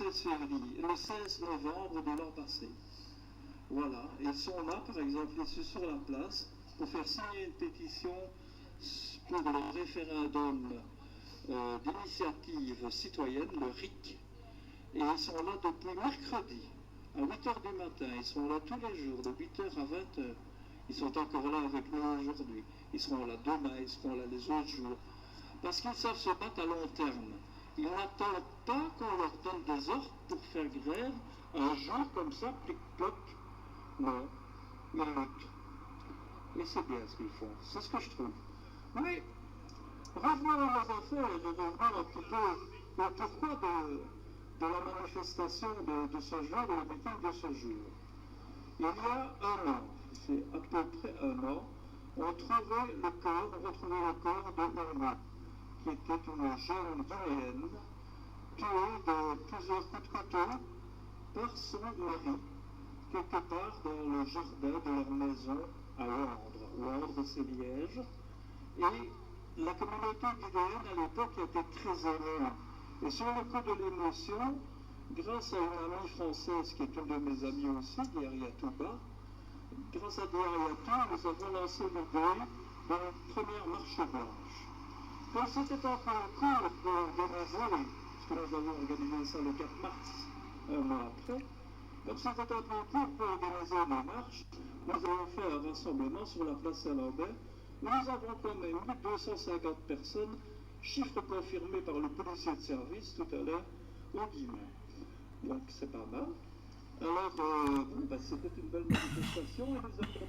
le 16 novembre de l'an passé. Voilà, ils sont là, par exemple, ils sont sur la place pour faire signer une pétition pour le référendum d'initiative citoyenne, le RIC. Et ils sont là depuis mercredi, à 8 h du matin. Ils sont là tous les jours, de 8 h à 20 h. Ils sont encore là avec nous aujourd'hui. Ils seront là demain, ils seront là les autres jours. Parce qu'ils savent se battre à long terme. Ils n'attendent pas qu'on leur donne des ordres pour faire grève un jour comme ça, plic-ploc. Non, ils luttent. Et c'est bien ce qu'ils font, c'est ce que je trouve. Mais revenons à nos affaires et revenons un petit peu au pourquoi de la manifestation de ce jour, de la meeting de ce jour. Il y a un an, c'est à peu près un an, on retrouvait le corps de Irma, qui était une jeune guinéenne, tuée de plusieurs coups de couteau par son mari, quelque part dans le jardin de leur maison à Londres. Londres, c'est Liège. Et la communauté guinéenne à l'époque était très émue. Et sur le coup de l'émotion, grâce à une amie française qui est une de mes amies aussi, Diaria Touba, grâce à Diaria Touba, nous avons lancé l'idée d'une première marche blanche. Donc c'était un peu court pour organiser, parce que nous avons organisé ça le 4 mars, un mois après. Donc c'était un peu court pour organiser une marche. Nous avons fait un rassemblement sur la place Saint-Lambert. Nous avons quand même eu 250 personnes, chiffre confirmé par le policier de service tout à l'heure au Guillemets. Donc c'est pas mal. Alors, c'était une belle manifestation et nous avons...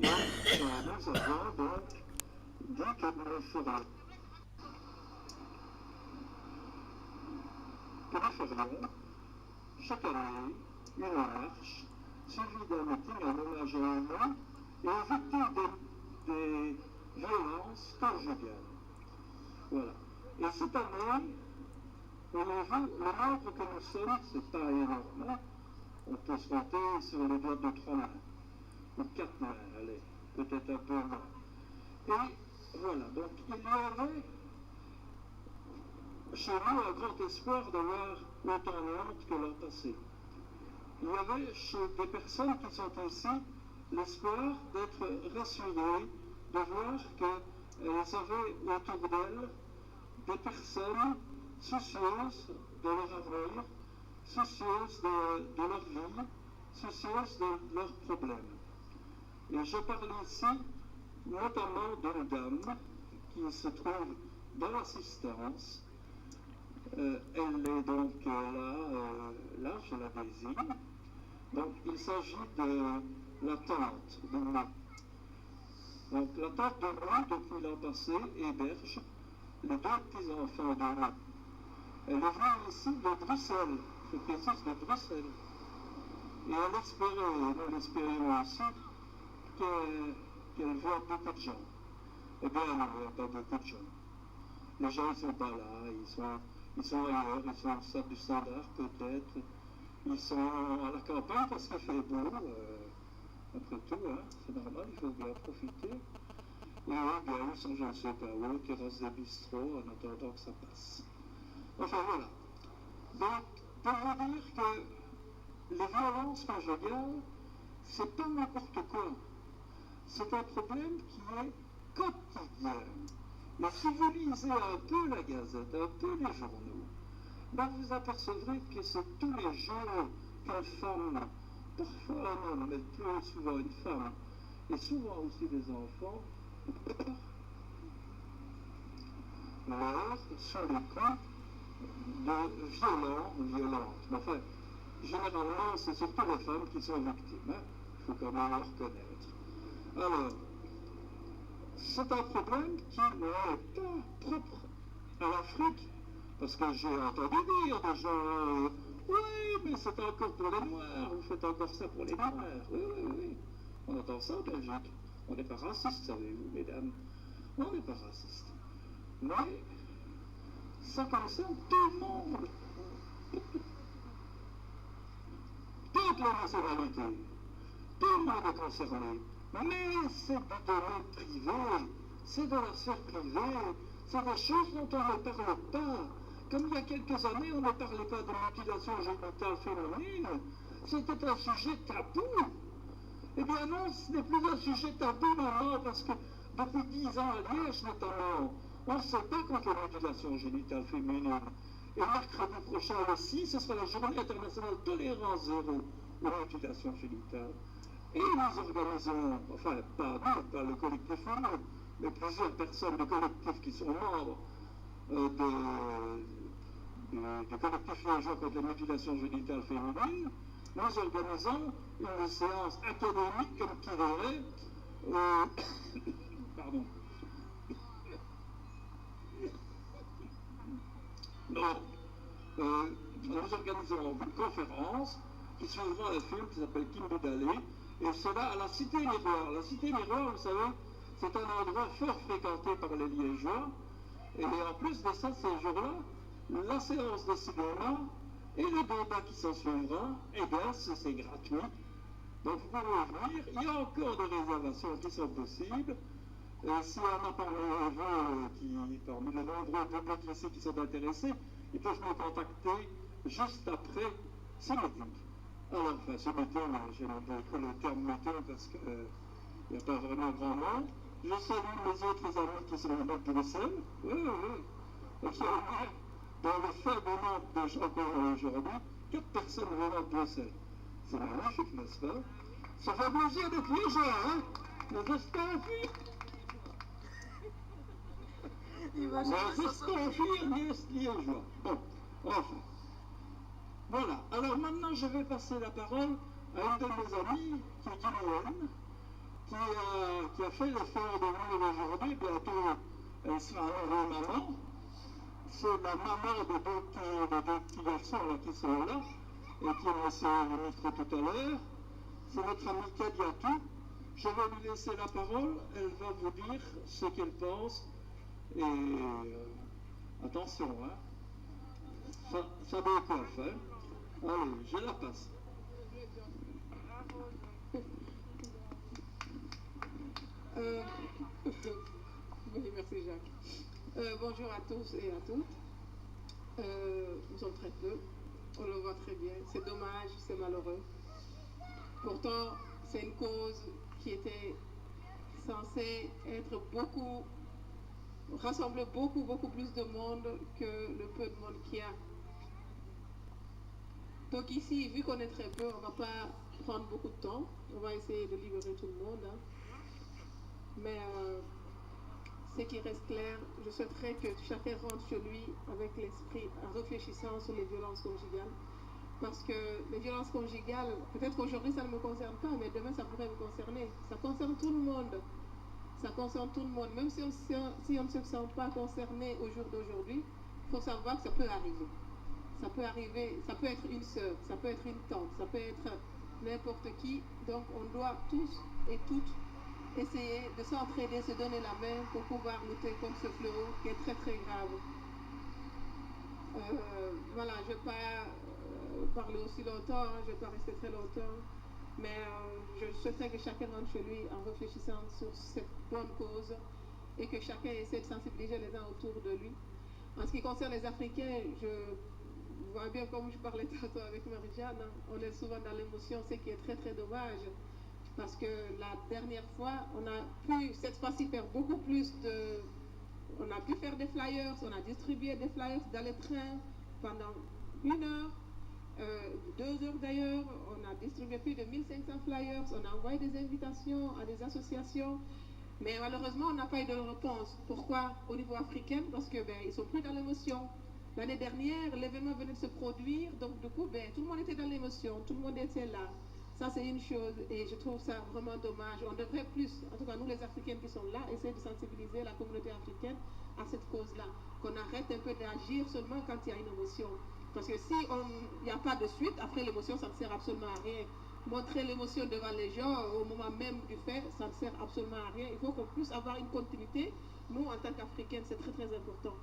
nous avons donc dit que nous ferions chaque année une marche suivie d'un meeting en hommage à Irma et aux victimes des violences conjugales. Voilà. Et cette année, on a vu le nombre que nous sommes, c'est pas énorme, hein. On peut se compter sur les doigts de 3 mains, ou 4 mains, allez, peut-être un peu moins. Et voilà, donc il y avait chez nous un grand espoir d'avoir autant de honte que l'an passé. Il y avait chez des personnes qui sont ici l'espoir d'être rassurées, de voir qu'elles avaient autour d'elles des personnes soucieuses de leur avenir, soucieuses de leur vie, soucieuses de leurs problèmes. Et je parle ici notamment d'une dame qui se trouve dans l'assistance. Elle est donc là, je la désigne. Donc il s'agit de la tante de moi. Donc la tante de moi, depuis l'an passé, héberge les 2 petits-enfants de moi. Elle est venue ici de Bruxelles, je précise de Bruxelles. Et elle espérait, nous l'espérions aussi, qu'elle voit beaucoup de gens. Eh bien, elle ne voit pas beaucoup de gens. Les gens ne sont pas là, ils sont ailleurs, ils sont au stade du Standard peut-être. Ils sont à la campagne parce qu'il fait beau. Après tout, hein, c'est normal, il faut bien profiter. Et bien, ils sont, je ne sais pas où, terrasse des bistrots en attendant que ça passe. Enfin voilà. Donc, pour vous dire que les violences conjugales, c'est pas n'importe quoi. C'est un problème qui est quotidien. Mais si vous lisez un peu la Gazette, un peu les journaux, ben vous apercevrez que c'est tous les jours qu'une femme, parfois un homme, mais plus souvent une femme, et souvent aussi des enfants, meurent sur les coups de violents ou violentes. Mais enfin, généralement, c'est surtout les femmes qui sont victimes. Hein. Il faut quand même le reconnaître. Alors, c'est un problème qui n'est pas propre à l'Afrique, parce que j'ai entendu dire des gens, oui, mais c'est encore pour les Noirs, vous faites encore ça pour les Noirs. Oui, oui, oui. On entend ça en Belgique. On n'est pas raciste, savez-vous, mesdames. On n'est pas raciste. Mais, ça concerne tout le monde. Toutes les nationalités. Tout le monde est concerné. Mais c'est des données privées, c'est de la sphère privée, C'est des choses dont on ne parle pas. Comme il y a quelques années, on ne parlait pas de mutilation génitale féminine, c'était un sujet tabou. Eh bien non, ce n'est plus un sujet tabou maintenant, parce que depuis 10 ans à Liège notamment, on ne sait pas contre la mutilation génitale féminine. Et mercredi prochain aussi, ce sera la journée internationale tolérance zéro aux mutilations génitales. Et nous organisons, enfin pas nous, pas le collectif nous, mais plusieurs personnes du collectif qui sont membres du collectif liégeois contre la mutilation génitale féminine, nous organisons une séance académique, comme qui dirait, pardon. Nous organisons une conférence qui suivra un film qui s'appelle Kimbo Dallé, et cela à la Cité Miroir. La Cité Miroir, vous savez, c'est un endroit fort fréquenté par les Liégeois, et en plus de ça, ces jours-là, la séance de cinéma et le débat qui s'en suivra, eh bien, c'est gratuit. Donc vous pouvez venir, il y a encore des réservations qui sont possibles. S'il y en a parmi vous, parmi les nombreux publics ici qui sont intéressés, ils peuvent me contacter juste après ce meeting. Alors, enfin, ce meeting, j'ai que le terme meeting parce qu'il n'y a pas vraiment grand monde. Je salue mes autres amis qui sont venus de Bruxelles. Oui. Et qui ont dans le faible nombre de gens qu'on a aujourd'hui, 4 personnes venant de Bruxelles. C'est magnifique, n'est-ce pas? Ça fait plaisir d'être liégeois, hein? Mais j'espère aussi. Liégeois. Bon, enfin. Voilà. Alors maintenant, je vais passer la parole à une de mes amies, qui est Guylaine, qui a fait l'effort de venir aujourd'hui. Bientôt, elle sera une maman. C'est la maman de deux petits garçons là, qui sont là, et qui ont laissé le micro tout à l'heure. C'est notre amie Kadiatou. Je vais lui laisser la parole. Elle va vous dire ce qu'elle pense. Et attention, hein. Ça décoiffe, hein. Allez, je la passe. Oui, merci Jacques. Bonjour à tous et à toutes. Nous sommes très peu, on le voit très bien. C'est dommage, c'est malheureux. Pourtant, c'est une cause qui était censée être rassembler beaucoup plus de monde que le peu de monde qu'il y a. Donc ici, vu qu'on est très peu, on ne va pas prendre beaucoup de temps. On va essayer de libérer tout le monde. Hein. Mais ce qui reste clair, je souhaiterais que chacun rentre chez lui avec l'esprit en réfléchissant sur les violences conjugales. Parce que les violences conjugales, peut-être qu'aujourd'hui ça ne me concerne pas, mais demain ça pourrait me concerner. Ça concerne tout le monde. Ça concerne tout le monde. Même si on ne se sent pas concerné au jour d'aujourd'hui, il faut savoir que ça peut arriver. Ça peut arriver, ça peut être une sœur, ça peut être une tante, ça peut être n'importe qui. Donc on doit tous et toutes essayer de s'entraider, se donner la main pour pouvoir lutter contre ce fléau qui est très très grave. Voilà, je ne vais pas parler aussi longtemps, hein, je ne vais pas rester très longtemps, mais je souhaiterais que chacun rentre chez lui en réfléchissant sur cette bonne cause et que chacun essaie de sensibiliser les uns autour de lui. En ce qui concerne les Africains, je vois bien, comme je parlais tantôt avec Marie-Jeanne, hein, on est souvent dans l'émotion, ce qui est très très dommage. Parce que la dernière fois, on a pu cette fois-ci faire beaucoup plus de... On a pu faire des flyers, on a distribué des flyers dans les trains pendant 1 heure, 2 heures d'ailleurs. On a distribué plus de 1500 flyers, on a envoyé des invitations à des associations. Mais malheureusement, on n'a pas eu de réponse. Pourquoi au niveau africain? Parce que ils sont pris dans l'émotion. L'année dernière, l'événement venait de se produire, donc du coup, tout le monde était dans l'émotion, tout le monde était là. Ça, c'est une chose et je trouve ça vraiment dommage. On devrait plus, en tout cas nous les Africains qui sont là, essayer de sensibiliser la communauté africaine à cette cause-là. Qu'on arrête un peu d'agir seulement quand il y a une émotion. Parce que si il n'y a pas de suite, après l'émotion, ça ne sert absolument à rien. Montrer l'émotion devant les gens au moment même du fait, ça ne sert absolument à rien. Il faut qu'on puisse avoir une continuité. Nous, en tant qu'Africains, c'est très très important.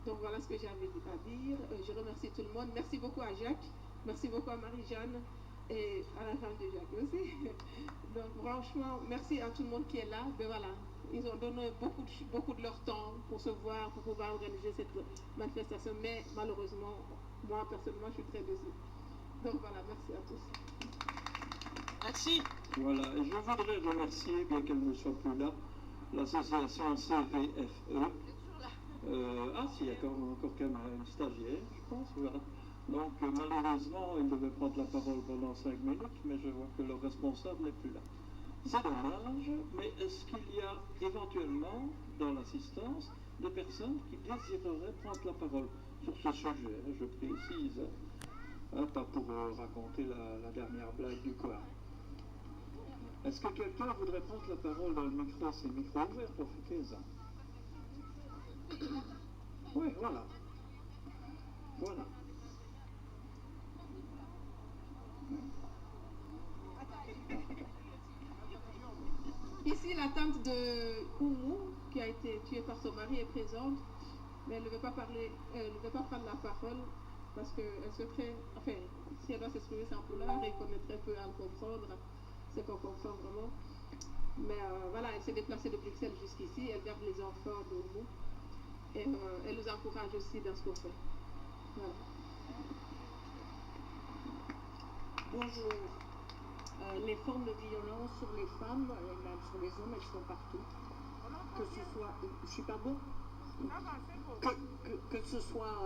Donc voilà ce que j'avais à dire. Je remercie tout le monde. Merci beaucoup à Jacques. Merci beaucoup à Marie-Jeanne. Et à la femme de Jacques aussi. Donc franchement, merci à tout le monde qui est là. Voilà, ils ont donné beaucoup de leur temps pour se voir, pour pouvoir organiser cette manifestation. Mais malheureusement, moi personnellement, je suis très déçue. Donc voilà, merci à tous. Merci. Voilà, et je voudrais remercier, bien qu'elle ne soit plus là, l'association CVFE. Il y a encore quand même une stagiaire, je pense, voilà. Donc malheureusement, il devait prendre la parole pendant 5 minutes, mais je vois que le responsable n'est plus là. C'est dommage, mais est-ce qu'il y a éventuellement dans l'assistance des personnes qui désireraient prendre la parole sur ce sujet, je précise, pas pour raconter la dernière blague du coin. Est-ce que quelqu'un voudrait prendre la parole dans le micro? C'est le micro ouvert, profitez-en. Oui, voilà. Voilà. Ici, la tante de Oumou, qui a été tuée par son mari, est présente, mais elle ne veut pas parler, elle ne veut pas prendre la parole parce qu'elle souhaiterait, enfin, si elle doit s'exprimer sans couleur, elle connaîtrait peu à le comprendre, ce qu'on comprend vraiment. Mais voilà, elle s'est déplacée de Bruxelles jusqu'ici, elle garde les enfants d'Oumou et elle nous encourage aussi dans ce qu'on fait. Voilà. Bonjour. Les formes de violence sur les femmes et même sur les hommes, elles sont partout. Que ce soit, je suis pas bon, que ce soit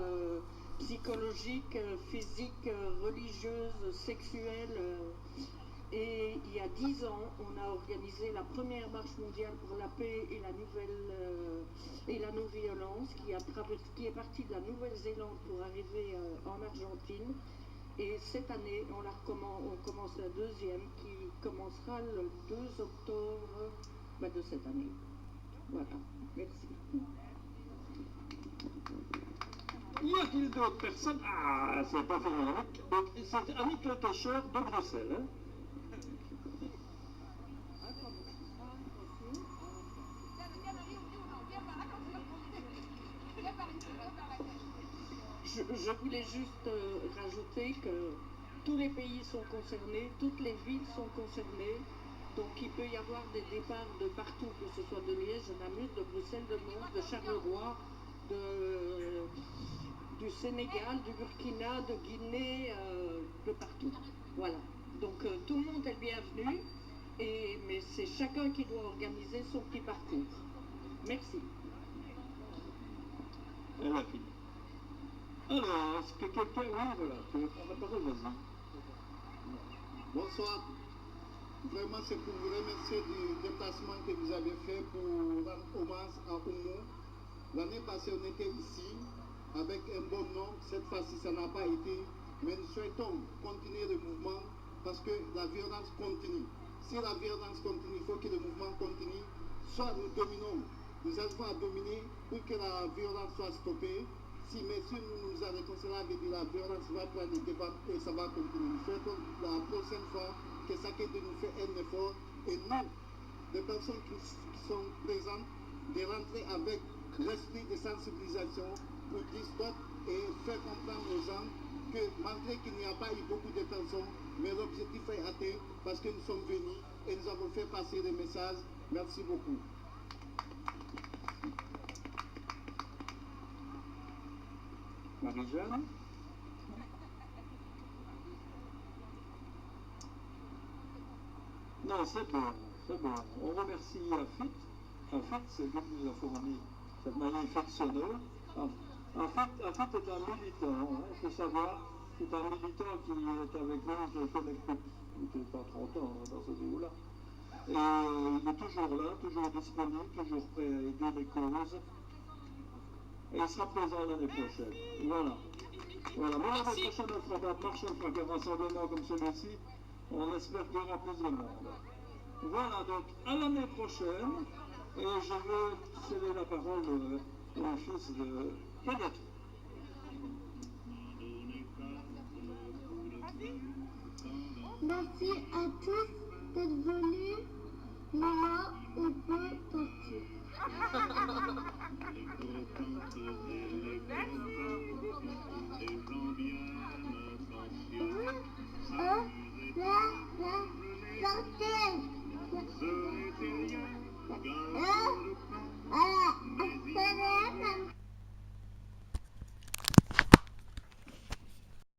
psychologique, physique, religieuse, sexuelle. Et il y a 10 ans, on a organisé la première marche mondiale pour la paix et la non-violence qui est partie de la Nouvelle-Zélande pour arriver en Argentine. Et cette année, on commence la deuxième qui commencera le 2 octobre de cette année. Voilà, merci. Y a-t-il d'autres personnes? Ah, c'est pas Frédéric. Donc, c'est Annick Le Pêcheur de Bruxelles. Hein? Je voulais juste rajouter que tous les pays sont concernés, toutes les villes sont concernées, donc il peut y avoir des départs de partout, que ce soit de Liège, de Namur, de Bruxelles, de Mons, de Charleroi, du Sénégal, du Burkina, de Guinée, de partout. Voilà. Donc tout le monde est bienvenu, mais c'est chacun qui doit organiser son petit parcours. Merci. Elle a fini. Alors, est-ce que quelqu'un... Oui, voilà, tu veux prendre la parole, vas-y. Bonsoir. Vraiment, c'est pour vous remercier du déplacement que vous avez fait pour rendre hommage à Oumou. L'année passée, on était ici avec un bon nombre. Cette fois-ci, ça n'a pas été. Mais nous souhaitons continuer le mouvement parce que la violence continue. Si la violence continue, il faut que le mouvement continue. Soit nous dominons, nous arrivons à dominer pour que la violence soit stoppée. Si messieurs nous arrêtons cela, veut dire la violence va prendre le débat et ça va continuer. Nous souhaitons la prochaine fois que chacun de nous fait un effort et nous, les personnes qui sont présentes, de rentrer avec l'esprit de sensibilisation pour dire stop et faire comprendre aux gens que malgré qu'il n'y a pas eu beaucoup de personnes, mais l'objectif est atteint parce que nous sommes venus et nous avons fait passer le message. Merci beaucoup. Marie-Jeanne? Non, c'est bon, c'est bon. On remercie Afit. Afit, c'est lui qui nous a fourni cette magnifique sonore. Afit est un militant, hein, il faut savoir. C'est un militant qui est avec nous, je le connais depuis pas 30 ans dans ce niveau-là. Et il est toujours là, toujours disponible, toujours prêt à aider les causes. Et il sera présent l'année prochaine. Voilà. Voilà. Mais l'année prochaine, on fera pas de marche, on fera qu'un rassemblement comme celui-ci. On espère qu'il y aura plus de monde. Voilà, donc à l'année prochaine. Et je veux céder la parole au fils de Kenneth. Merci à tous d'être venus. Nous, on peut partir.